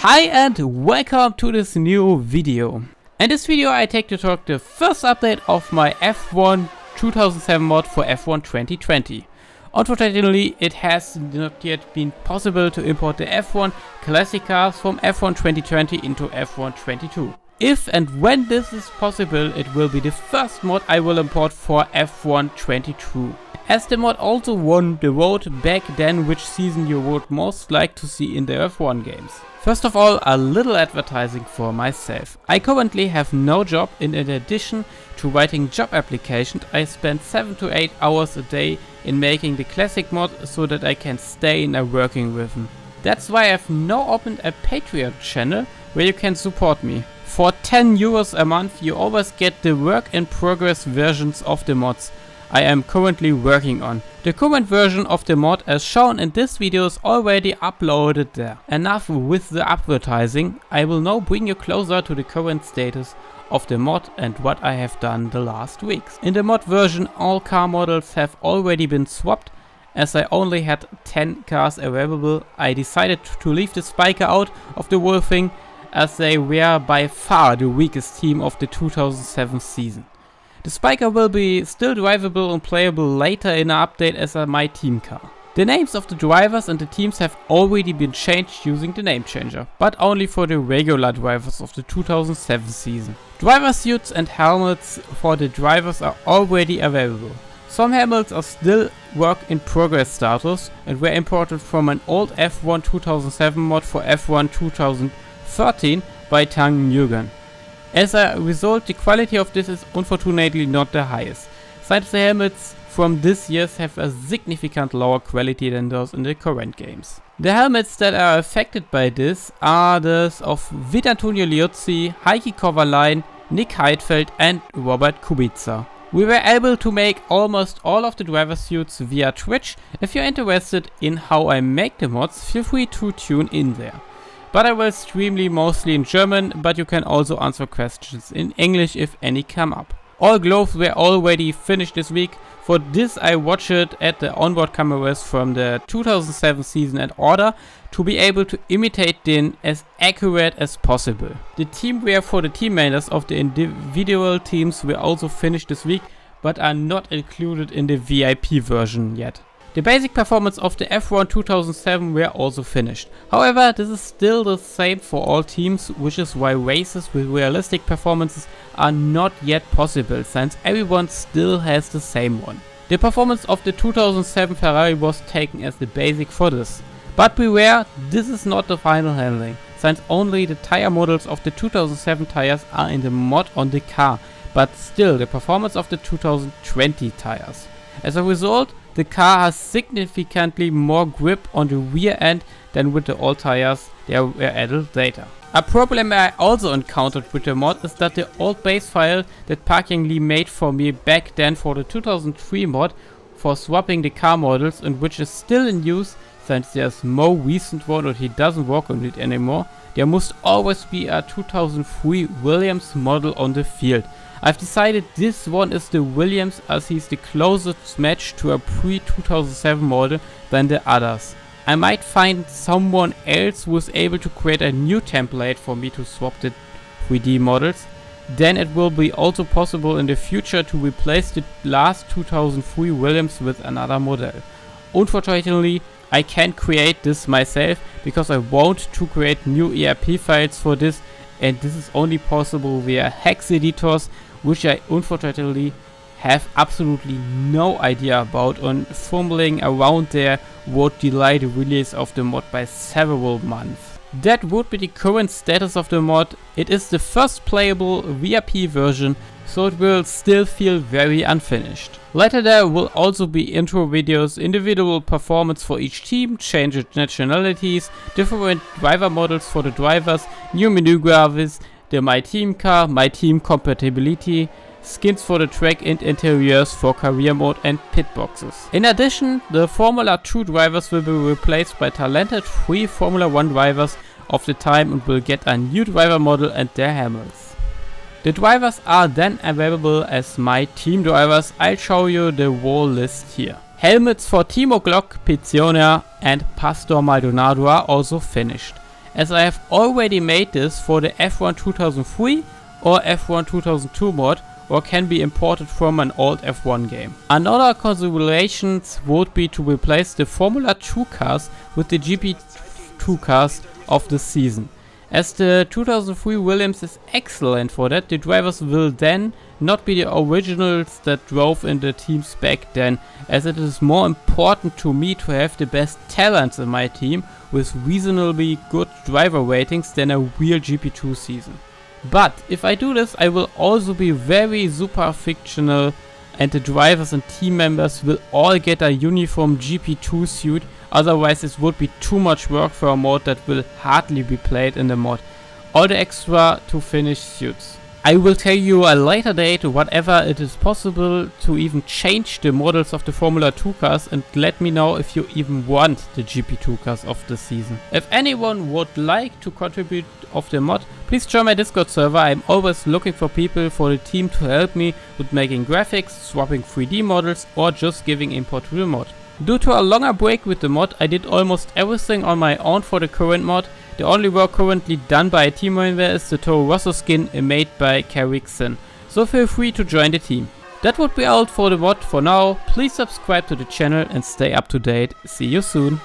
Hi and welcome to this new video. In this video I take to talk the first update of my F1 2007 mod for F1 2020. Unfortunately, it has not yet been possible to import the F1 classic cars from F1 2020 into F1 22. If and when this is possible, it will be the first mod I will import for F1 22. As the mod also won the vote back then which season you would most like to see in the F1 games. First of all, a little advertising for myself. I currently have no job, and in addition to writing job applications, I spend 7 to 8 hours a day in making the classic mod so that I can stay in a working rhythm. That's why I've now opened a Patreon channel where you can support me. For 10 euros a month you always get the work in progress versions of the mods I am currently working on. The current version of the mod as shown in this video is already uploaded there. Enough with the advertising, I will now bring you closer to the current status of the mod and what I have done the last weeks. In the mod version all car models have already been swapped. As I only had 10 cars available, I decided to leave the Spiker out of the whole thing, as they were by far the weakest team of the 2007 season. The Spiker will be still drivable and playable later in an update as my team car. The names of the drivers and the teams have already been changed using the name changer, but only for the regular drivers of the 2007 season. Driver suits and helmets for the drivers are already available. Some helmets are still work in progress status and were imported from an old F1 2007 mod for F1 2013 by Tang Nguyen. As a result, the quality of this is unfortunately not the highest, since the helmets from this year have a significant lower quality than those in the current games. The helmets that are affected by this are those of Vitantonio Liuzzi, Heikki Kovalainen, Nick Heidfeld and Robert Kubica. We were able to make almost all of the driver suits via Twitch. If you're interested in how I make the mods, feel free to tune in there. But I will stream mostly in German, but you can also answer questions in English if any come up. All gloves were already finished this week. For this I watched at the onboard cameras from the 2007 season in order to be able to imitate them as accurate as possible. The teamwear for the team members of the individual teams were also finished this week, but are not included in the VIP version yet. The basic performance of the F1 2007 were also finished. However, this is still the same for all teams, which is why races with realistic performances are not yet possible, since everyone still has the same one. The performance of the 2007 Ferrari was taken as the basic for this. But beware, this is not the final handling, since only the tire models of the 2007 tires are in the mod on the car, but still the performance of the 2020 tires. As a result, the car has significantly more grip on the rear end than with the old tires that were added later. A problem I also encountered with the mod is that the old base file that Parking Lee made for me back then for the 2003 mod for swapping the car models, and which is still in use since there's no recent one and he doesn't work on it anymore, there must always be a 2003 Williams model on the field. I've decided this one is the Williams, as he's the closest match to a pre-2007 model than the others. I might find someone else who is able to create a new template for me to swap the 3D models. Then it will be also possible in the future to replace the last 2003 Williams with another model. Unfortunately, I can't create this myself because I want to create new ERP files for this, and this is only possible via hex editors, which I unfortunately have absolutely no idea about, and fumbling around there would delay the release of the mod by several months. That would be the current status of the mod. It is the first playable VIP version, so it will still feel very unfinished. Later there will also be intro videos, individual performance for each team, changed nationalities, different driver models for the drivers, new menu graphics, the My Team car, My Team compatibility, skins for the track and interiors for career mode and pit boxes. In addition, the Formula 2 drivers will be replaced by talented 3 Formula 1 drivers of the time and will get a new driver model and their helmets. The drivers are then available as My Team drivers. I'll show you the whole list here. Helmets for Timo Glock, Pizziona and Pastor Maldonado are also finished. as I have already made this for the F1 2003 or F1 2002 mod, or can be imported from an old F1 game. Another considerations would be to replace the Formula 2 cars with the GP2 cars of the season. As the 2003 Williams is excellent for that, the drivers will then not be the originals that drove in the teams back then, as it is more important to me to have the best talents in my team with reasonably good driver ratings than a real GP2 season. But if I do this, I will also be very super fictional, and the drivers and team members will all get a uniform GP2 suit, otherwise this would be too much work for a mod that will hardly be played in the mod. All the extra to finish suits. I will tell you a later date whatever it is possible to even change the models of the Formula 2 cars, and let me know if you even want the GP2 cars of the season. If anyone would like to contribute of the mod, please join my Discord server. I'm always looking for people for the team to help me with making graphics, swapping 3D models, or just giving import to the mod. Due to a longer break with the mod, I did almost everything on my own for the current mod. The only work currently done by a team member is the Toro Rosso skin made by Carrickson, so feel free to join the team. That would be all for the mod for now. Please subscribe to the channel and stay up to date. See you soon.